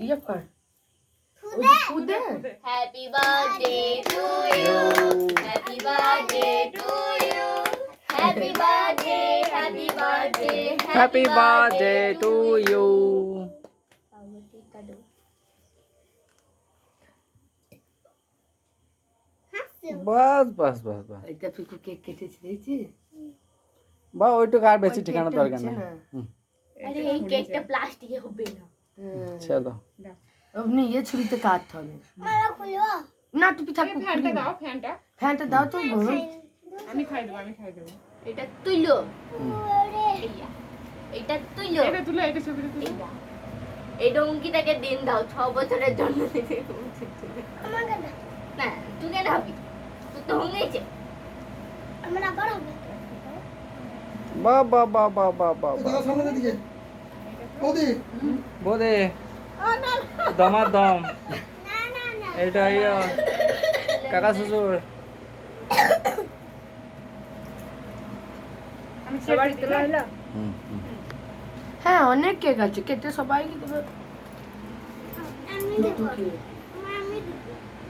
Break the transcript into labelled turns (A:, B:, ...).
A: ইয়ে কর খুদে
B: happy birthday to you happy birthday to you happy birthday happy birthday
C: happy birthday to you. বাস বাস বাস বাস
A: এটা পিকু কেক কেটেছি দেখছিস
C: বা ওইটুকু আর বেশি ঠিকানা দরকার নেই।
B: আরে এই কেকটা প্লাস্টিকে হবে না
C: চলো
A: আপনি ये ছুরিতে কাটতে হবে
B: মালা খুলো
A: না টুপি থাক
D: ফ্যানটা দাও
A: ফ্যানটা দাও তো
D: আমি খাই দেবো
B: এটা তুইলো এটা তুইলো
D: এটা তুলো এটা ছবিটা তুলো
B: এই ডঙ্কিটাকে দিন দাও 6 বছরের জন্য আমাকে না তুই কেন হবি তুই তো হয়েছে আমার আবার হবে
C: বা বা বা বা বা বা
E: দাও সামনে দিকে ওদি
C: বোদে দমার দম এটা ইয়ে কাকা শ্বশুর
D: আমি সবাই দিতে হলো
A: হ্যাঁ অনেক কেক আছে কেটে সবাইকে দেবে
B: আমি
A: দুটো কেক